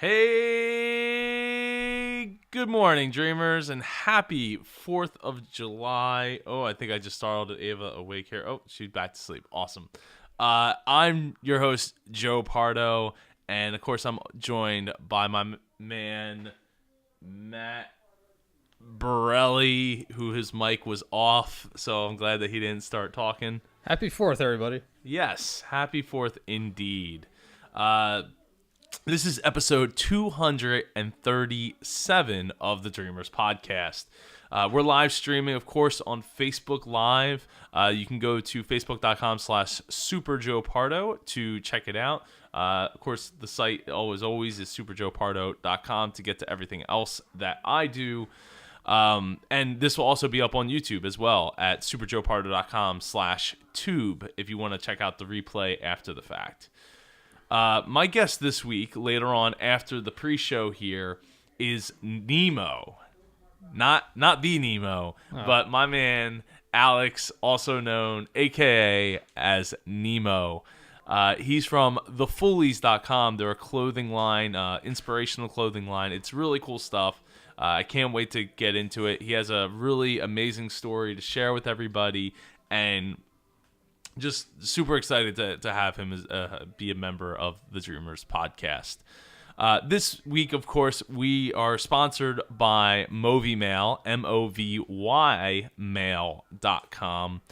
Hey, good morning, dreamers, and happy 4th of July. Oh, I think I just startled Ava awake here. Oh, she's back to sleep. Awesome. I'm your host, Joe Pardo, and of course, I'm joined by my man, Matt Borelli, who his mic was off, so I'm glad that he didn't start talking. Happy 4th, everybody. Yes, happy 4th indeed. This is episode 237 of the Dreamers Podcast. We're live streaming, of course, on Facebook Live. You can go to facebook.com/SuperJoePardo to check it out. Of course, the site always is superjoepardo.com to get to everything else that I do. And this will also be up on YouTube as well at superjoepardo.com/tube if you want to check out the replay after the fact. My guest this week, later on after the pre-show here, is Nemo. Not the Nemo, but my man Alex, also known AKA as Nemo. He's from thefoolies.com. They're a clothing line, inspirational clothing line. It's really cool stuff. I can't wait to get into it. He has a really amazing story to share with everybody, and just super excited to have him as, be a member of the Dreamers Podcast. This week, of course, we are sponsored by Movy Mail, MOVY mail.com.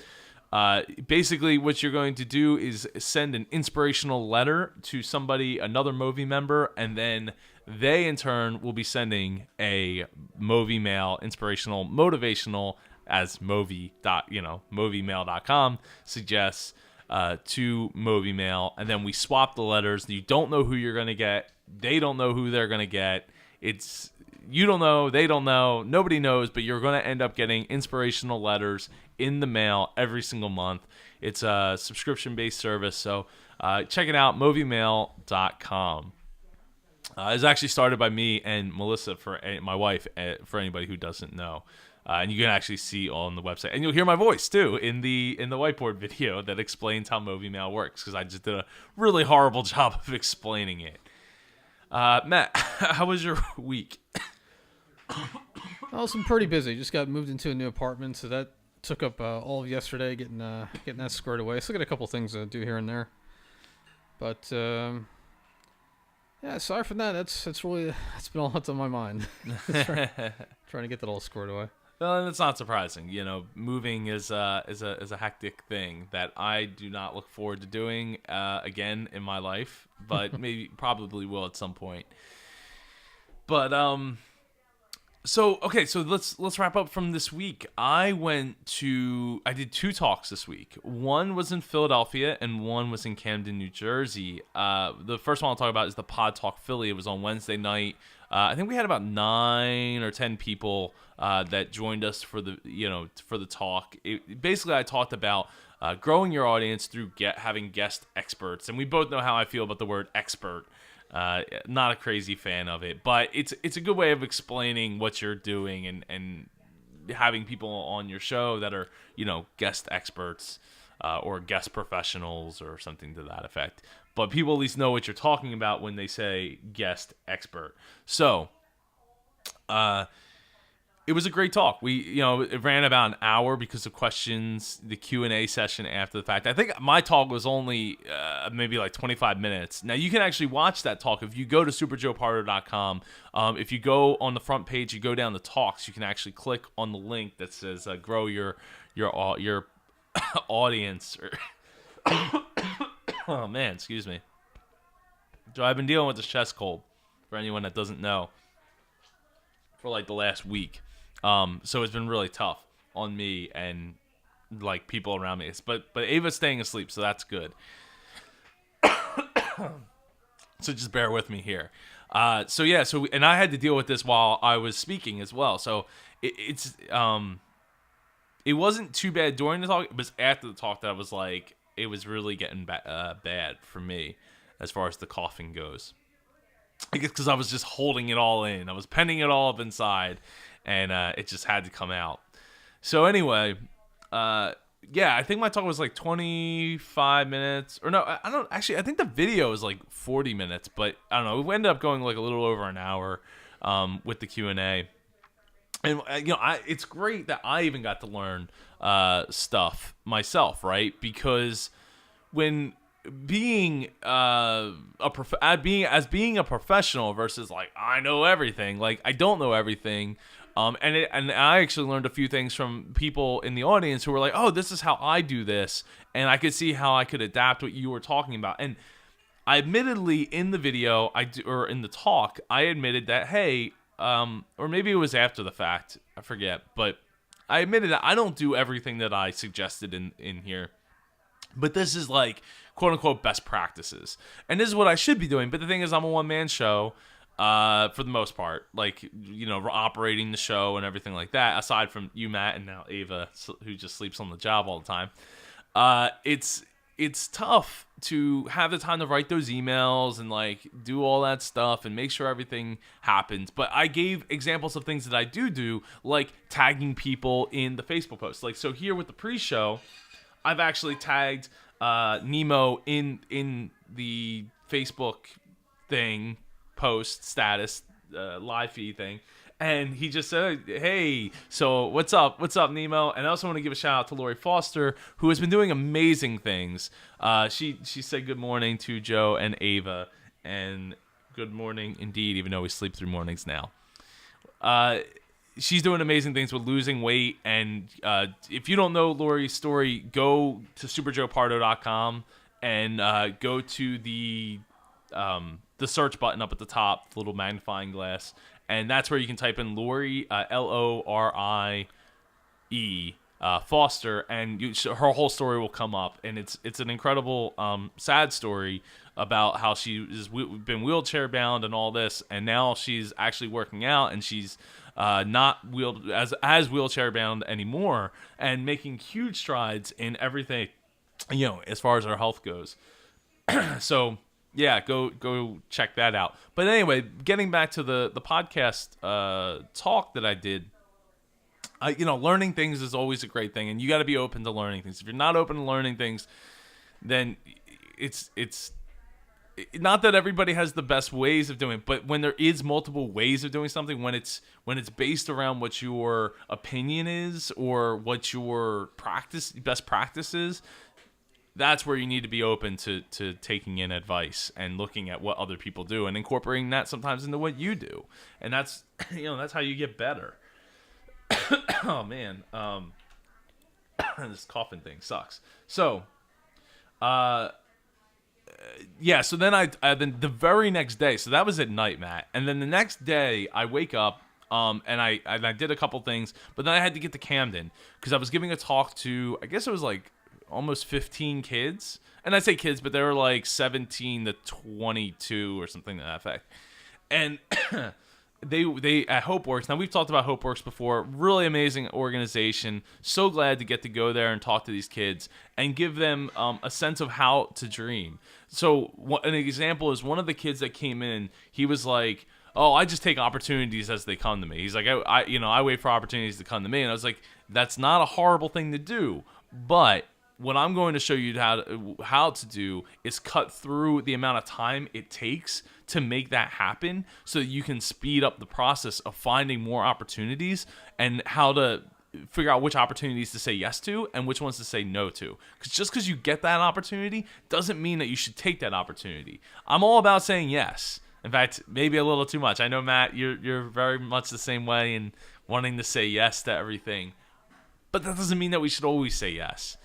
Basically, what you're going to do is send an inspirational letter to somebody, another Movy member, and then they, in turn, will be sending a Movy Mail inspirational, motivational, as movymail.com suggests to Movy Mail, and then we swap the letters. You don't know who you're going to get. They don't know who they're going to get. It's you don't know, they don't know, nobody knows, but you're going to end up getting inspirational letters in the mail every single month. It's a subscription-based service, so check it out, movymail.com. It's actually started by me and Melissa, for my wife, for anybody who doesn't know. And you can actually see on the website, and you'll hear my voice too in the whiteboard video that explains how Movy Mail works, because I just did a really horrible job of explaining it. Matt, how was your week? I was pretty busy. Just got moved into a new apartment, so that took up all of yesterday getting that squared away. Still got a couple things to do here and there, but yeah. Aside from that, that's been all that's on my mind. Trying to get that all squared away. Well, and it's not surprising. You know, moving is a hectic thing that I do not look forward to doing again in my life, but probably will at some point. But so let's wrap up from this week. I did 2 talks this week. One was in Philadelphia and one was in Camden, New Jersey. The first one I'll talk about is the Pod Talk Philly. It was on Wednesday night. I think we had about 9 or 10 people that joined us for the talk. Basically, I talked about growing your audience through having guest experts, and we both know how I feel about the word expert. Not a crazy fan of it, but it's a good way of explaining what you're doing and having people on your show that are, guest experts or guest professionals or something to that effect. But people at least know what you're talking about when they say guest expert. So, it was a great talk. It ran about an hour because of questions, the Q&A session after the fact. I think my talk was only maybe like 25 minutes. Now, you can actually watch that talk if you go to superjoepardo.com. If you go on the front page, you go down to talks, you can actually click on the link that says grow your audience. Oh, man, excuse me. So I've been dealing with this chest cold, for anyone that doesn't know, for like the last week. So it's been really tough on me and like people around me. But Ava's staying asleep, so that's good. So just bear with me here. And I had to deal with this while I was speaking as well. So it wasn't too bad during the talk. It was after the talk that I was like, it was really getting bad for me as far as the coughing goes. I guess because I was just holding it all in. I was penning it all up inside, and it just had to come out. So anyway, I think my talk was like 25 minutes. Or no, I don't actually. I think the video is like 40 minutes, but I don't know. We ended up going like a little over an hour with the Q&A. And it's great that I even got to learn stuff myself, right? Because when being being a professional versus like I know everything, like I don't know everything. And I actually learned a few things from people in the audience who were like, "Oh, this is how I do this," and I could see how I could adapt what you were talking about. And I admittedly in the video, or in the talk, I admitted that, hey, or maybe it was after the fact, I forget, but I admitted that I don't do everything that I suggested in here. But this is like quote unquote best practices, and this is what I should be doing. But the thing is, I'm a one-man show. For the most part, like, operating the show and everything like that, aside from you, Matt, and now Ava, who just sleeps on the job all the time. It's tough to have the time to write those emails and like do all that stuff and make sure everything happens. But I gave examples of things that I do, like tagging people in the Facebook post. Like, so here with the pre-show, I've actually tagged Nemo in the Facebook thing, post status, live feed thing, and he just said, "Hey, so what's up Nemo?" And I also want to give a shout out to Lori Foster, who has been doing amazing things. She said good morning to Joe and Ava, and good morning indeed, even though we sleep through mornings now. She's doing amazing things with losing weight, and if you don't know Lori's story, go to superjoepardo.com and go to the search button up at the top, the little magnifying glass, and that's where you can type in Lori, Lorie, Foster, and her whole story will come up. And it's an incredible, sad story about how she has been wheelchair bound and all this, and now she's actually working out, and she's not as wheelchair bound anymore, and making huge strides in everything, as far as her health goes. So. Yeah, go check that out. But anyway, getting back to the podcast talk that I did, learning things is always a great thing, and you got to be open to learning things. If you're not open to learning things, then it's not that everybody has the best ways of doing it, but when there is multiple ways of doing something, when it's based around what your opinion is or what your best practice is, that's where you need to be open to taking in advice and looking at what other people do and incorporating that sometimes into what you do. And that's, that's how you get better. Oh man. This coughing thing sucks. So, so then then the very next day, so that was at night, Matt. And then the next day I wake up, and I did a couple things, but then I had to get to Camden because I was giving a talk to, I guess it was like almost 15 kids, and I say kids, but they were like 17 to 22 or something to that effect. And they at HopeWorks. Now we've talked about HopeWorks before. Really amazing organization. So glad to get to go there and talk to these kids and give them a sense of how to dream. So an example is one of the kids that came in. He was like, "Oh, I just take opportunities as they come to me." He's like, I wait for opportunities to come to me." And I was like, "That's not a horrible thing to do, but what I'm going to show you how to do is cut through the amount of time it takes to make that happen so that you can speed up the process of finding more opportunities and how to figure out which opportunities to say yes to and which ones to say no to. Because just because you get that opportunity doesn't mean that you should take that opportunity. I'm all about saying yes. In fact, maybe a little too much. I know, Matt, you're very much the same way in wanting to say yes to everything. But that doesn't mean that we should always say yes.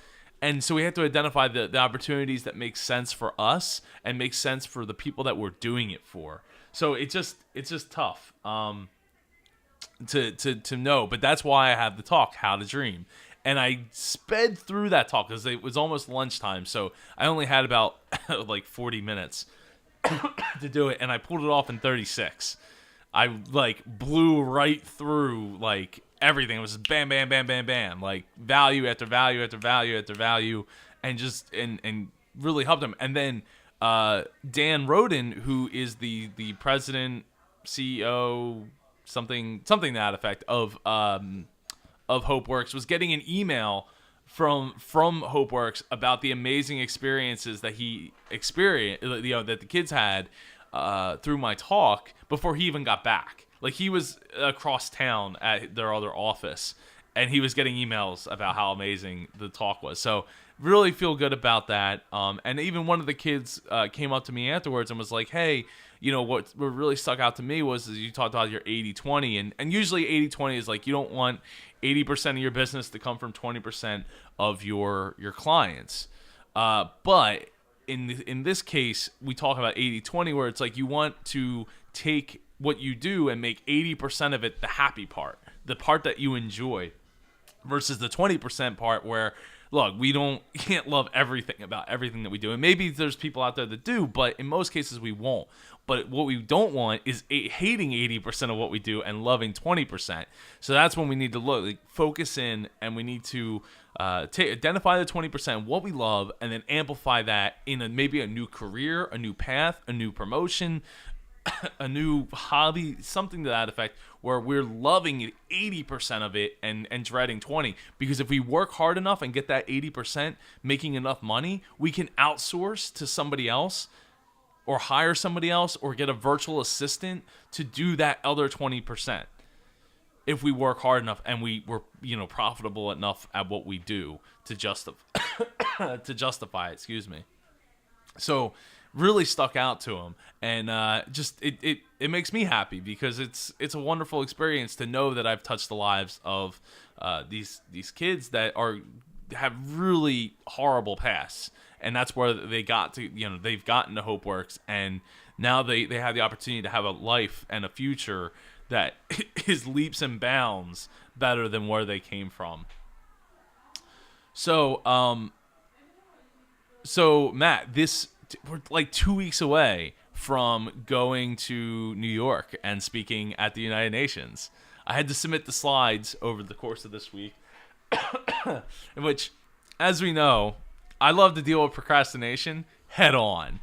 And so we have to identify the opportunities that make sense for us and make sense for the people that we're doing it for. So it's just tough to know. But that's why I have the talk, How to Dream. And I sped through that talk because it was almost lunchtime. So I only had about like 40 minutes to do it. And I pulled it off in 36. I like blew right through like everything. It was just bam, bam, bam, bam, bam, like value after value after value after value, and just and really helped them. And then Dan Roden, who is the president, CEO, something to that effect of HopeWorks, was getting an email from HopeWorks about the amazing experiences that he experienced, that the kids had through my talk before he even got back. Like, he was across town at their other office, and he was getting emails about how amazing the talk was. So really feel good about that. And even one of the kids came up to me afterwards and was like, hey, what really stuck out to me was you talked about your 80-20. And usually 80-20 is like you don't want 80% of your business to come from 20% of your clients. But in this case, we talk about 80-20, where it's like you want to take what you do and make 80% of it the happy part, the part that you enjoy, versus the 20% part where, look, can't love everything about everything that we do. And maybe there's people out there that do, but in most cases we won't. But what we don't want is hating 80% of what we do and loving 20%. So that's when we need to focus in, and we need to identify the 20%, what we love, and then amplify that in maybe a new career, a new path, a new promotion, a new hobby, something to that effect, where we're loving 80% of it and dreading 20. Because if we work hard enough and get that 80%, making enough money, we can outsource to somebody else, or hire somebody else, or get a virtual assistant to do that other 20%. If we work hard enough and we're profitable enough at what we do to justify it. Excuse me. So really stuck out to him, and it makes me happy, because it's a wonderful experience to know that I've touched the lives of these kids that have really horrible pasts, and that's where they got to, they've gotten to HopeWorks, and now they have the opportunity to have a life and a future that is leaps and bounds better than where they came from. So Matt, we're like 2 weeks away from going to New York and speaking at the United Nations. I had to submit the slides over the course of this week, in which, as we know, I love to deal with procrastination head on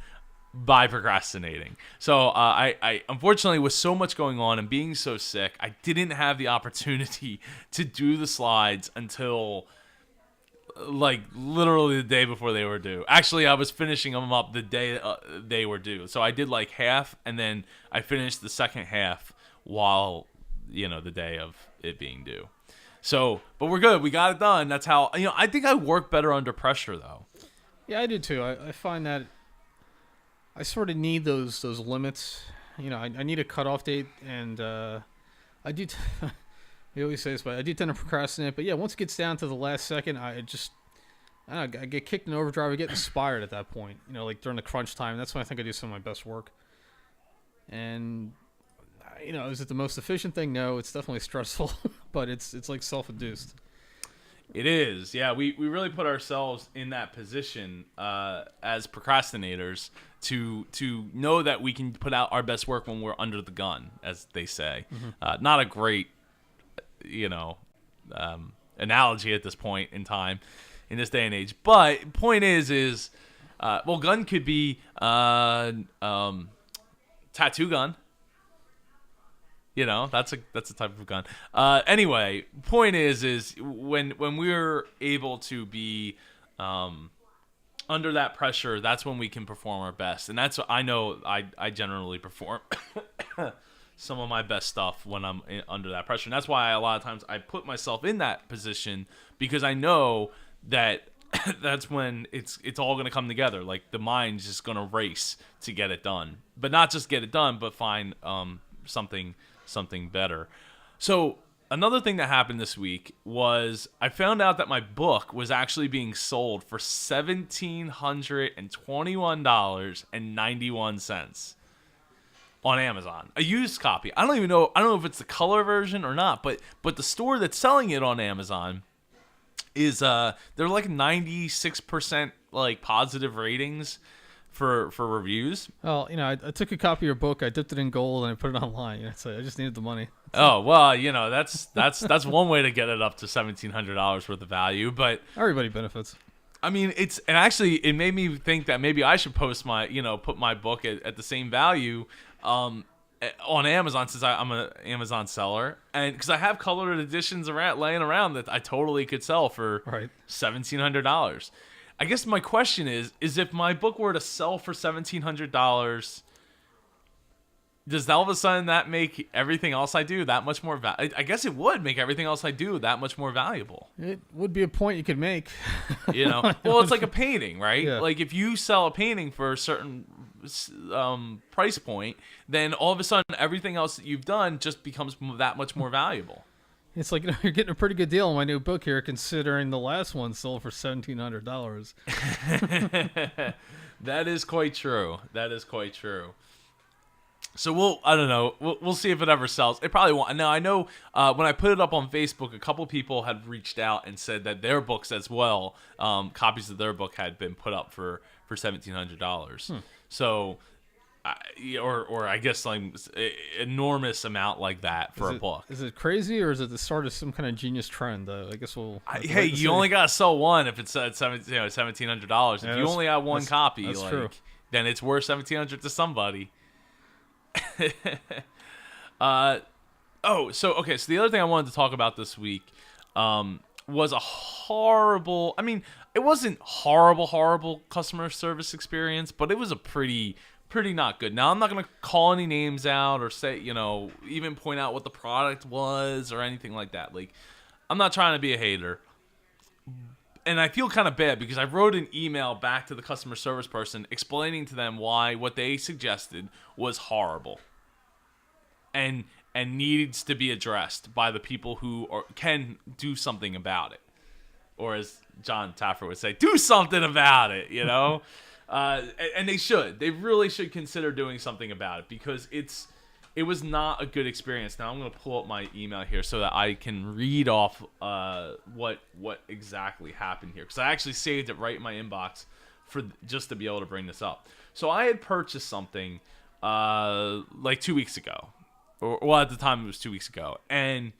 by procrastinating. So I unfortunately, with so much going on and being so sick, I didn't have the opportunity to do the slides until like literally the day before they were due. Actually, I was finishing them up the day they were due. So I did like half, and then I finished the second half while, the day of it being due. So, but we're good. We got it done. That's how, I think I work better under pressure, though. Yeah, I do too. I find that I sort of need those limits. I need a cutoff date, and I do. We always say this, but I do tend to procrastinate. But yeah, once it gets down to the last second, I get kicked in overdrive. I get inspired at that point. Like during the crunch time. That's when I think I do some of my best work. And is it the most efficient thing? No, it's definitely stressful, but it's like self-induced. It is, yeah. We really put ourselves in that position as procrastinators to know that we can put out our best work when we're under the gun, as they say. Mm-hmm. Not a great, analogy at this point in time, in this day and age. But point is, gun could be tattoo gun. That's a type of gun. Anyway, point is when we're able to be under that pressure, that's when we can perform our best. And that's what I know I generally perform some of my best stuff when I'm under that pressure. And that's why a lot of times I put myself in that position, because I know that that's when it's all going to come together. Like the mind's just going to race to get it done, but not just get it done, but find something better. So another thing that happened this week was I found out that my book was actually being sold for $1,721.91 on Amazon. A used copy. I don't know if it's the color version or not, but the store that's selling it on Amazon is they're like 96% like positive ratings for reviews. Well, I took a copy of your book, I dipped it in gold, and I put it online. So I just needed the money. Oh well, that's one way to get it up to $1,700 worth of value. But everybody benefits. I mean, it made me think that maybe I should post put my book at the same value, on Amazon, since I'm an Amazon seller, and because I have colored editions laying around that I totally could sell for Right. $1,700. I guess my question is if my book were to sell for $1,700, does all of a sudden that make everything else I do that much more I guess it would make everything else I do that much more valuable. It would be a point you could make. Well, it's like a painting, right? Yeah. Like if you sell a painting for a certain price point, then all of a sudden everything else that you've done just becomes that much more valuable. It's like, you're getting a pretty good deal on my new book here, considering the last one sold for $1,700. That is quite true. So I don't know. We'll see if it ever sells. It probably won't. Now I know when I put it up on Facebook, a couple people had reached out and said that their books as well, copies of their book had been put up for $1,700. So, or I guess like enormous amount like that for a book. Is it crazy, or is it the start of some kind of genius trend? I guess we'll. Hey, you only gotta sell one if it's at $1,700. If you only have one copy, that's true. Then it's worth $1,700 to somebody. So the other thing I wanted to talk about this week was a horrible, it wasn't horrible customer service experience, but it was a pretty not good. Now, I'm not going to call any names out or say, even point out what the product was or anything like that. Like, I'm not trying to be a hater. And I feel kind of bad because I wrote an email back to the customer service person explaining to them why what they suggested was horrible and needs to be addressed by the people who can do something about it. Or as John Taffer would say, do something about it, and they should. They really should consider doing something about it because it was not a good experience. Now I'm going to pull up my email here so that I can read off what exactly happened here, because I actually saved it right in my inbox for just to be able to bring this up. So I had purchased something like 2 weeks ago, or at the time it was 2 weeks ago, and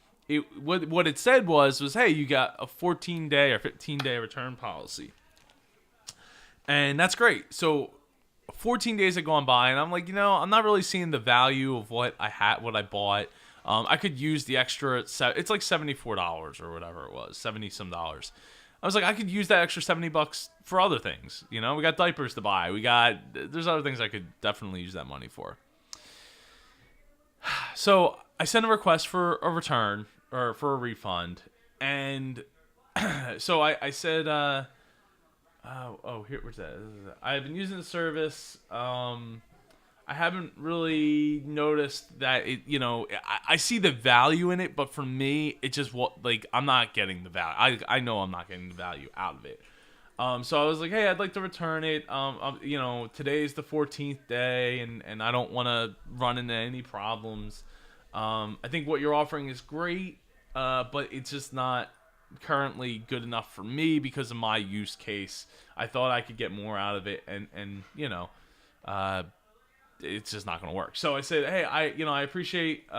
what it said was hey, you got a 14-day or 15-day return policy, and that's great. So 14 days had gone by, and I'm like, I'm not really seeing the value of what I bought. I could use the extra. It's like $74 or whatever it was, $70 some dollars. I was like, I could use that extra $70 for other things. We got diapers to buy. There's other things I could definitely use that money for. So I sent a request for a return or for a refund, and so I said, where's that? I've been using the service. I haven't really noticed that it. I see the value in it, but for me, it just I'm not getting the value. I know I'm not getting the value out of it. So I was like, hey, I'd like to return it. Today's the 14th day, and I don't want to run into any problems. I think what you're offering is great, but it's just not currently good enough for me because of my use case. I thought I could get more out of it, and it's just not going to work. So I said, hey, I appreciate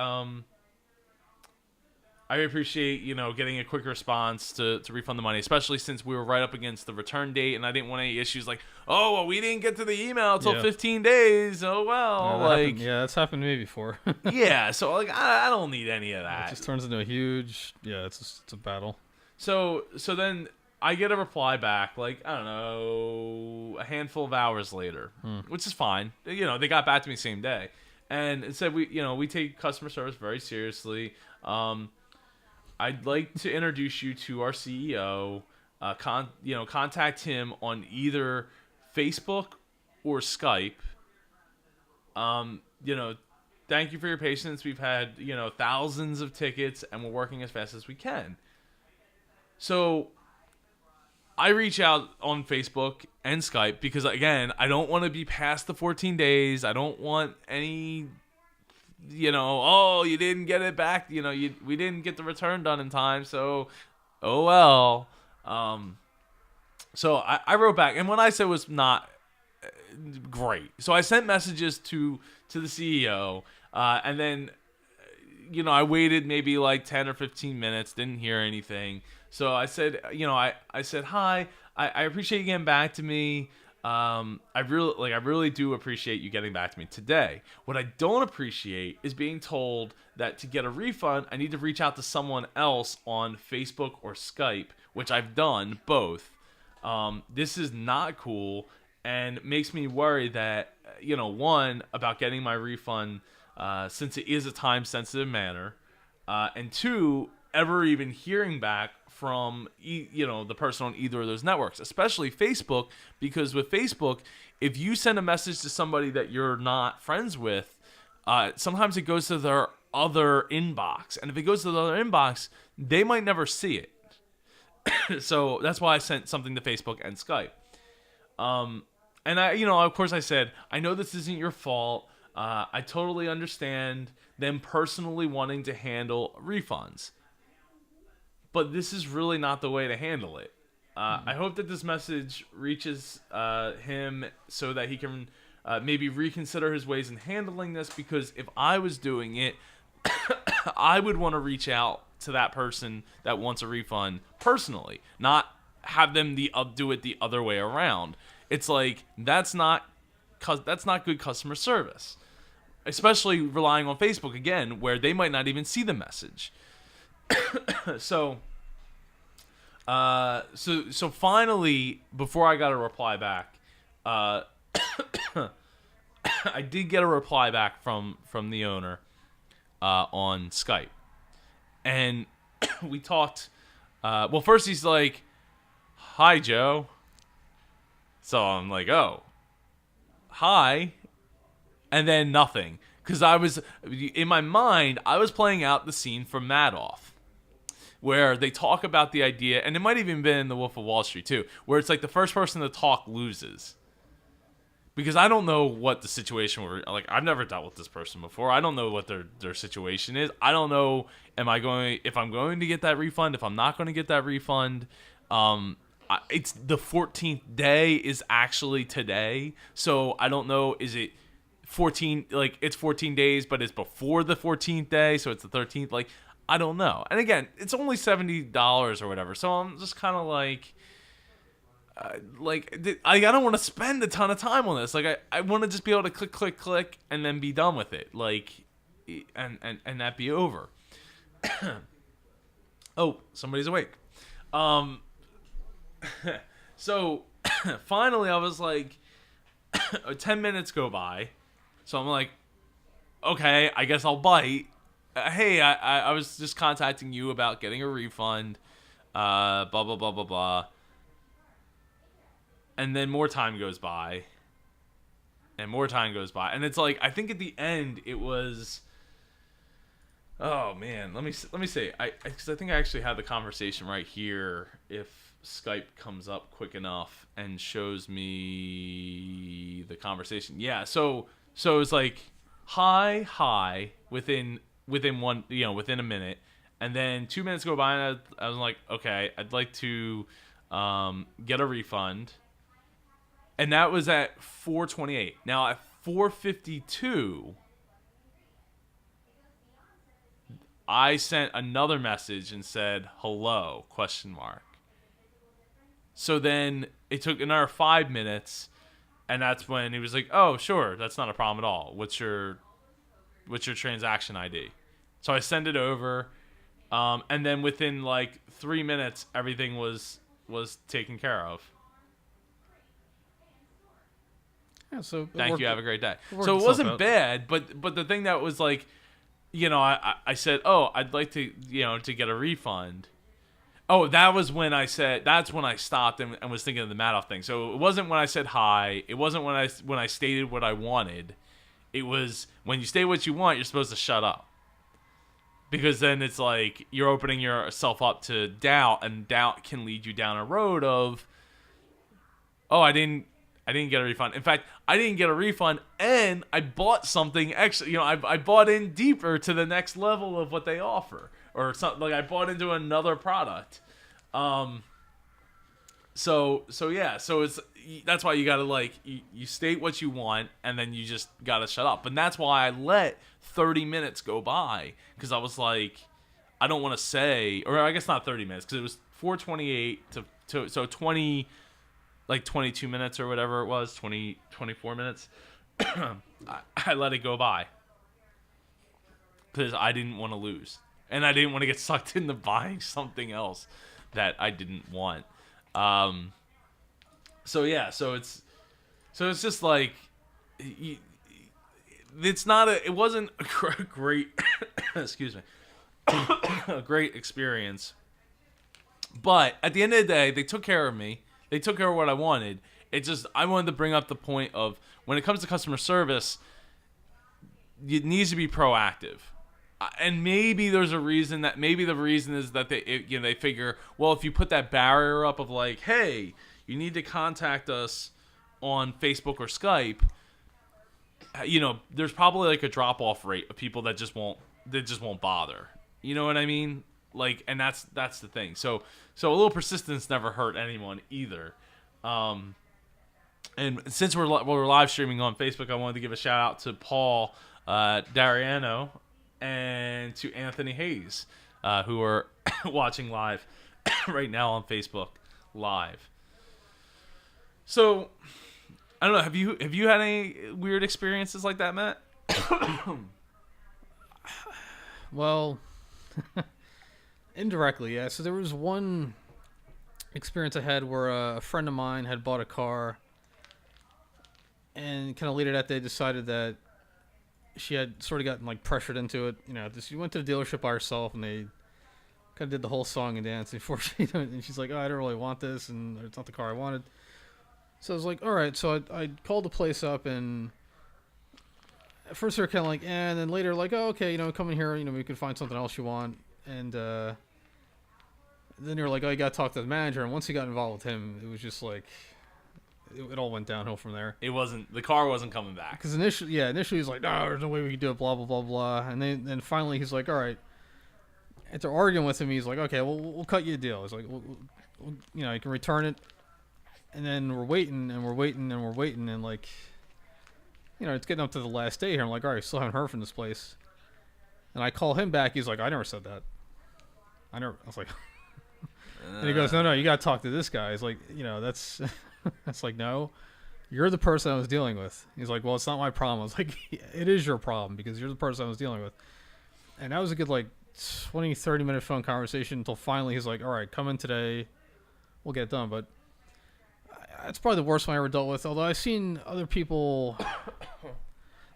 getting a quick response to refund the money, especially since we were right up against the return date, and I didn't want any issues like, oh, well, we didn't get to the email until 15 days. Oh, well, that's happened to me before. Yeah, so I don't need any of that. It just turns into a huge, it's a battle. So then I get a reply back, I don't know, a handful of hours later, which is fine. They got back to me same day, and it said we take customer service very seriously. I'd like to introduce you to our CEO. Contact him on either Facebook or Skype. Thank you for your patience. We've had thousands of tickets, and we're working as fast as we can. So I reach out on Facebook and Skype because, again, I don't want to be past the 14 days. I don't want any, you didn't get it back. We didn't get the return done in time. So, oh, well. So I wrote back. And what I said was not great. So I sent messages to the CEO. And then, I waited maybe like 10 or 15 minutes. Didn't hear anything. So I said, I said, hi, I appreciate you getting back to me. I really do appreciate you getting back to me today. What I don't appreciate is being told that to get a refund, I need to reach out to someone else on Facebook or Skype, which I've done both. This is not cool and makes me worry that, one, about getting my refund, since it is a time-sensitive matter, and two, ever even hearing back from the person on either of those networks, especially Facebook, because with Facebook, if you send a message to somebody that you're not friends with, sometimes it goes to their other inbox, and if it goes to the other inbox, they might never see it. So that's why I sent something to Facebook and Skype. And of course I said, I know this isn't your fault. I totally understand them personally wanting to handle refunds. But this is really not the way to handle it. I hope that this message reaches him so that he can maybe reconsider his ways in handling this, because if I was doing it, I would want to reach out to that person that wants a refund personally, not have them do it the other way around. It's like, that's not good customer service, especially relying on Facebook again, where they might not even see the message. So finally, before I got a reply back, I did get a reply back from the owner on Skype, and we talked. Well, first he's like, "Hi, Joe." So I'm like, "Oh, hi," and then nothing, because I was in my mind, I was playing out the scene from Madoff, where they talk about the idea, and it might even been in The Wolf of Wall Street too, where it's like the first person to talk loses. Because I don't know what the situation were. Like, I've never dealt with this person before. I don't know what their situation is. I don't know if I'm going to get that refund, if I'm not going to get that refund. It's the 14th day is actually today. So I don't know, is it 14, like it's 14 days, but it's before the 14th day, so it's the 13th. Like, I don't know. And again, it's only $70 or whatever. So I'm just kind of like I don't want to spend a ton of time on this. Like, I want to just be able to click, and then be done with it. Like, and that be over. Oh, somebody's awake. So finally I was like, 10 minutes go by. So I'm like, okay, I guess I'll bite. Hey, I was just contacting you about getting a refund. Blah, blah, blah, blah, blah. And then more time goes by. And more time goes by. And it's like, I think at the end it was... Oh, man. Let me see. Because I think I actually had the conversation right here. If Skype comes up quick enough and shows me the conversation. Yeah, so it's like, hi, within a minute. And then 2 minutes go by, and I was like, okay, I'd like to get a refund. And that was at 4:28. Now at 4:52, I sent another message and said, hello, ? So then it took another 5 minutes, and that's when he was like, oh, sure, that's not a problem at all. What's your transaction ID? So I sent it over, and then within like 3 minutes, everything was taken care of. Yeah, so Thank you. Have a great day. So it wasn't bad, but the thing that was like, I said, oh, I'd like to, to get a refund. Oh, that's when I stopped and was thinking of the Madoff thing. So it wasn't when I said hi. It wasn't when I stated what I wanted. It was when you state what you want, you're supposed to shut up. Because then it's like you're opening yourself up to doubt, and doubt can lead you down a road of, oh, I didn't get a refund. In fact, I didn't get a refund, and I bought something extra. I bought in deeper to the next level of what they offer, or something. Like, I bought into another product. So it's that's why you gotta you state what you want, and then you just gotta shut up. And that's why I let 30 minutes go by, because I was like, I don't want to say, or I guess not 30 minutes, because it was 4:28 to so 20. like 22 minutes or whatever it was, 24 minutes, I let it go by because I didn't want to lose, and I didn't want to get sucked into buying something else that I didn't want. So it's just like it wasn't a great excuse me a great experience, but at the end of the day, they took care of me. They took care of what I wanted. I wanted to bring up the point of when it comes to customer service, it needs to be proactive. And maybe there's a reason that the reason is that they figure, well, if you put that barrier up of like, hey, you need to contact us on Facebook or Skype, there's probably like a drop off rate of people that just won't bother. You know what I mean? Like, and that's the thing. So a little persistence never hurt anyone either. And since we're live streaming on Facebook, I wanted to give a shout out to Paul Dariano and to Anthony Hayes, who are watching live right now on Facebook Live. So I don't know. Have you had any weird experiences like that, Matt? Well, indirectly, yeah. So there was one experience I had where a friend of mine had bought a car, and kind of later that day decided that she had sort of gotten like pressured into it. She went to the dealership by herself, and they kind of did the whole song and dance before and she's like, "Oh, I don't really want this, and it's not the car I wanted." So I was like, all right. So I called the place up, and at first they were kind of like, and then later like, oh, okay, come in here, we can find something else you want. And then they were like, oh, you got to talk to the manager. And once he got involved with him, it was just like, it all went downhill from there. The car wasn't coming back. Because initially he's like, no, there's no way we can do it, blah, blah, blah, blah. And then finally he's like, all right. After arguing with him, he's like, okay, well, we'll cut you a deal. He's like, you can return it. And then we're waiting, and we're waiting, and we're waiting, and like, it's getting up to the last day here. I'm like, all right, still haven't heard from this place. And I call him back. He's like, I never said that. I was like, and he goes, no, you got to talk to this guy. He's like, that's, that's like, no, you're the person I was dealing with. He's like, well, it's not my problem. I was like, it is your problem because you're the person I was dealing with. And that was a good, like, 20, 30-minute phone conversation until finally he's like, all right, come in today. We'll get it done. But that's probably the worst one I ever dealt with. Although I've seen other people,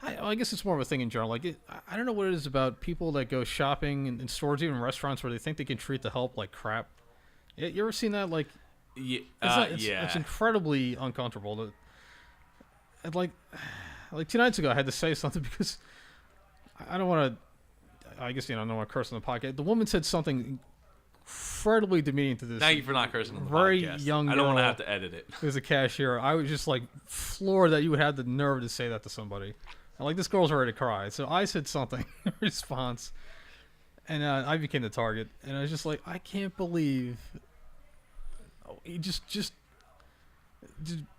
I guess it's more of a thing in general. Like, I don't know what it is about people that go shopping in stores, even restaurants, where they think they can treat the help like crap. You ever seen that? Like, yeah, it's incredibly uncomfortable. Like 2 nights ago, I had to say something because I don't want to. I guess I don't want to curse on the podcast. The woman said something incredibly demeaning to this. Thank you for not cursing on the very podcast. Young girl. I don't want to have to edit it. Who's a cashier. I was just like floored that you would have the nerve to say that to somebody. And like, this girl's ready to cry. So I said something in response, and I became the target. And I was just like, I can't believe you just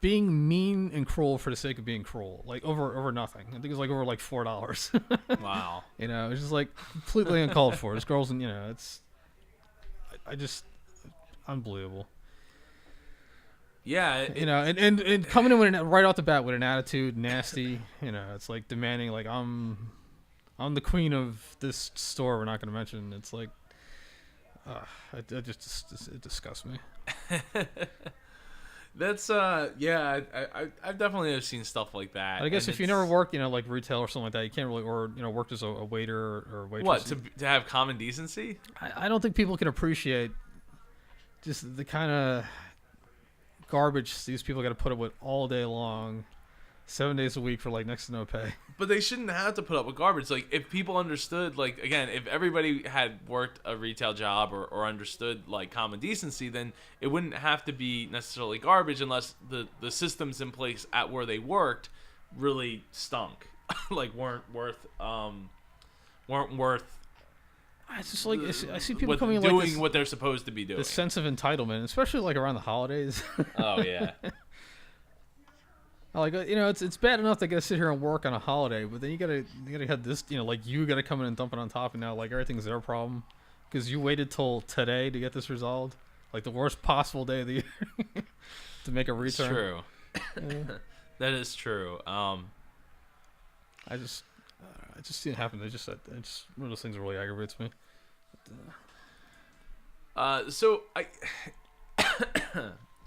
being mean and cruel for the sake of being cruel, like over nothing. I think it was like over like $4. Wow. It was just like completely uncalled for. This girl's, it's. I just unbelievable. Yeah, and coming in with right off the bat with an attitude, nasty. It's like demanding, like I'm the queen of this store. We're not going to mention. It's like, it disgusts me. That's yeah. I've definitely seen stuff like that. I guess if you never worked, like retail or something like that, you can't really, or worked as a waiter or waitress. What to have common decency? I don't think people can appreciate just the kind of garbage these people got to put up with all day long, 7 days a week for like next to no pay. But they shouldn't have to put up with garbage. Like, if people understood, like, again, if everybody had worked a retail job or understood like common decency, then it wouldn't have to be necessarily garbage unless the systems in place at where they worked really stunk, like weren't worth. It's just like I see people coming doing like this, what they're supposed to be doing. The sense of entitlement, especially like around the holidays. Oh yeah. Like, it's bad enough they gotta sit here and work on a holiday, but then you gotta have this, like you gotta come in and dump it on top, and now like everything's their problem because you waited till today to get this resolved, like the worst possible day of the year. to make a It's return. true. That is true. I just see it happen. It just one of those things that really aggravates me. So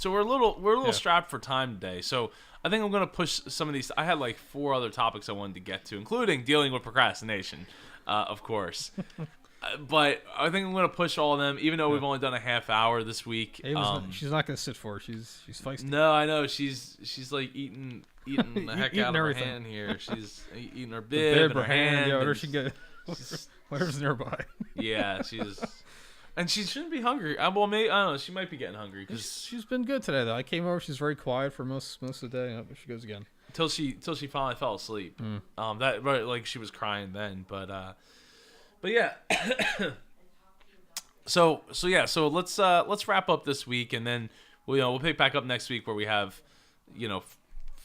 we're a little Yeah. strapped for time today. So I think I'm gonna push some of these. I had like 4 other topics I wanted to get to, including dealing with procrastination, of course. But I think I'm gonna push all of them, even though we've only done a half hour this week. She's not gonna sit for it. She's feisty. No, I know she's like eating the heck Eating out of everything. her hand here. She's eating her The bib, and her hand. Yeah, whatever and she get, whatever's nearby. yeah, and she shouldn't be hungry. Well, maybe I don't know. She might be getting hungry because She's been good today though. I came over. She's very quiet for most of the day. There she goes again. till she finally fell asleep. That right, like she was crying then, but yeah. So let's wrap up this week, and then we'll pick back up next week where we have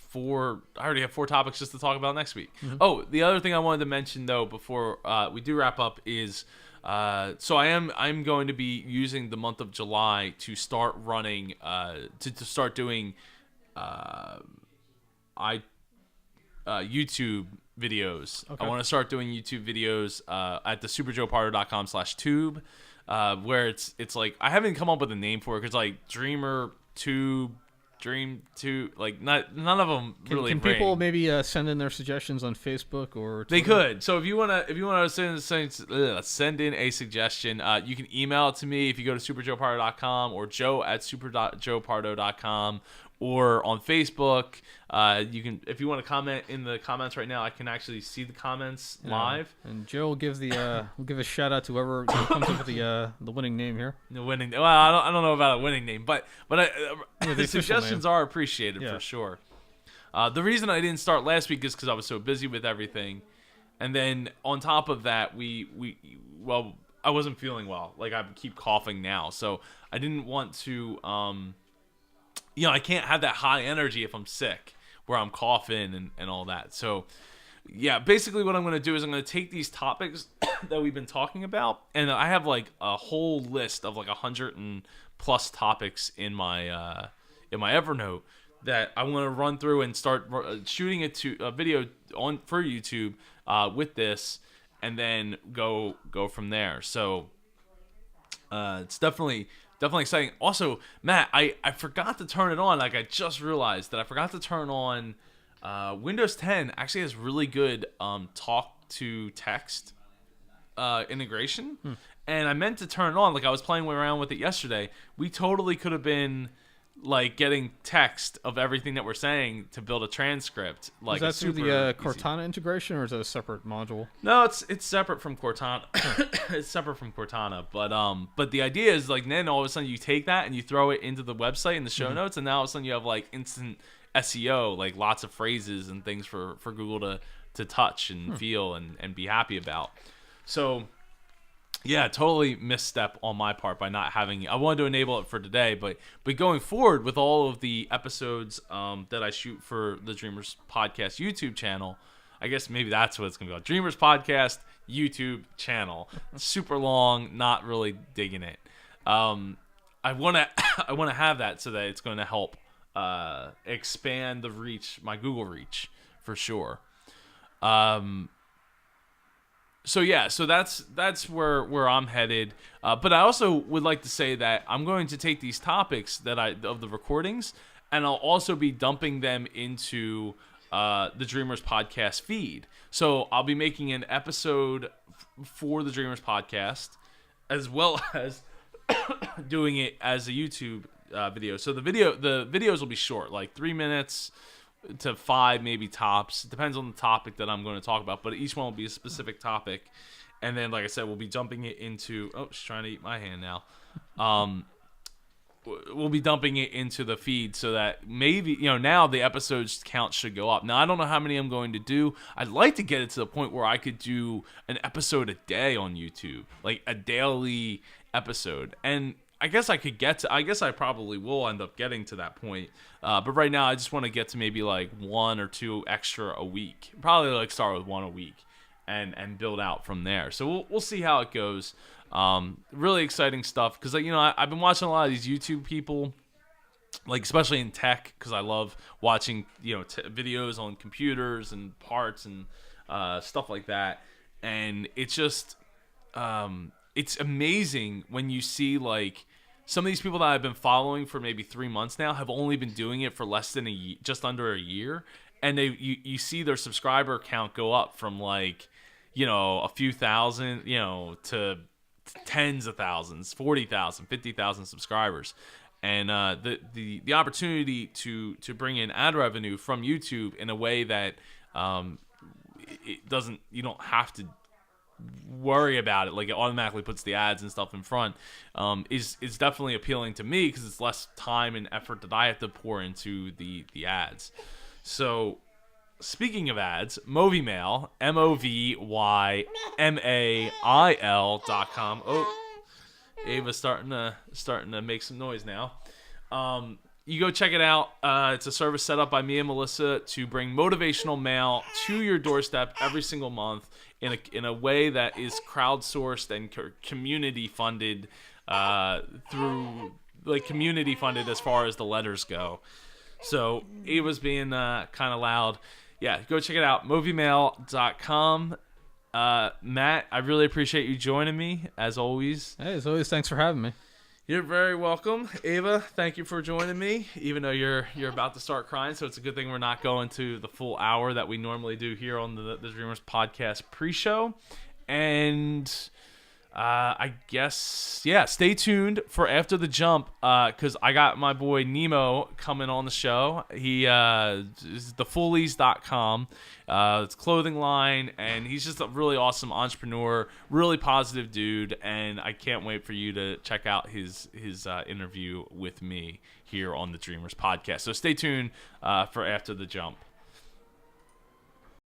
4. I already have 4 topics just to talk about next week. Oh, the other thing I wanted to mention though before we do wrap up is so I'm going to be using the month of July to start running to start doing YouTube videos. Okay. I want to start doing YouTube videos at the superjoepardo.com/tube where it's like I haven't come up with a name for it because like Dreamer Tube, Dream Tube, like none of them really Can ring. people maybe send in their suggestions on Facebook or They Twitter? could. So if you wanna send in a suggestion, you can email it to me if you go to superjoepardo.com or joe@super.joepardo.com or on Facebook. You can, if you want to comment in the comments right now, I can actually see the comments live. And Joe will give will give a shout out to whoever comes up with the winning name here. The winning. Well, I don't know about a winning name, but The the official suggestions name. are appreciated Yeah. for sure. The reason I didn't start last week is because I was so busy with everything, and then on top of that, I wasn't feeling well. Like I keep coughing now, so I didn't want to. I can't have that high energy if I'm sick, where I'm coughing and all that. So, yeah, basically what I'm going to do is I'm going to take these topics that we've been talking about, and I have like a whole list of like 100 and plus topics in my Evernote that I want to run through and start shooting it to a video for YouTube with this, and then go from there. So, it's definitely exciting. Also, Matt, I forgot to turn it on. Like, I just realized that I forgot to turn on Windows 10 actually has really good talk to text integration. And I meant to turn it on. Like, I was playing around with it yesterday. We totally could have been like getting text of everything that we're saying to build a transcript. Like, Is that through super the easy. Cortana integration, or is that a separate module? No, it's separate from Cortana. It's separate from Cortana, but the idea is like then all of a sudden you take that and you throw it into the website in the show notes, and now all of a sudden you have like instant SEO, like lots of phrases and things for Google to touch and feel and be happy about. So yeah, totally misstep on my part by not having it. I wanted to enable it for today, but going forward with all of the episodes that I shoot for the Dreamers Podcast YouTube channel, I guess maybe that's what it's going to be called. Dreamers Podcast YouTube channel. Super long, not really digging it. I want to have that so that it's going to help expand the reach, my Google reach for sure. So yeah, so that's where I'm headed. But I also would like to say that I'm going to take these topics of the recordings, and I'll also be dumping them into the Dreamers Podcast feed. So I'll be making an episode for the Dreamers Podcast, as well as doing it as a YouTube video. So the videos will be short, like 3 minutes to 5 maybe tops. Depends on the topic that I'm going to talk about, but each one will be a specific topic. And then, like I said, we'll be dumping it into... Oh, she's trying to eat my hand now. We'll be dumping it into the feed so that maybe, now the episodes count should go up. Now, I don't know how many I'm going to do. I'd like to get it to the point where I could do an episode a day on YouTube, like a daily episode. And I guess I probably will end up getting to that point. But right now, I just want to get to maybe like 1 or 2 extra a week. Probably like start with 1 a week and build out from there. So we'll see how it goes. Really exciting stuff because I've been watching a lot of these YouTube people like especially in tech, because I love watching videos on computers and parts and stuff like that. And it's just it's amazing when you see like some of these people that I've been following for maybe 3 months now have only been doing it for less than just under a year, and you see their subscriber count go up from like a few thousand to tens of thousands, 40,000, 50,000 subscribers. And the opportunity to bring in ad revenue from YouTube in a way that you don't have to worry about it, like it automatically puts the ads and stuff in front, is definitely appealing to me, because it's less time and effort that I have to pour into the ads. So speaking of ads, Movymail, MOVYMAIL.com. Oh, Ava's starting to make some noise now. You go check it out. It's a service set up by me and Melissa to bring motivational mail to your doorstep every single month in a way that is crowdsourced and community funded, community funded as far as the letters go. So Ava's being kind of loud. Yeah, go check it out, movymail.com. Matt, I really appreciate you joining me, as always. Hey, as always, thanks for having me. You're very welcome. Ava, thank you for joining me, even though you're about to start crying, so it's a good thing we're not going to the full hour that we normally do here on the Dreamers Podcast pre-show. And I guess, stay tuned for After the Jump, because I got my boy Nemo coming on the show. He is thefoolies.com. It's a clothing line, and he's just a really awesome entrepreneur, really positive dude, and I can't wait for you to check out his interview with me here on the Dreamers Podcast. So stay tuned for After the Jump.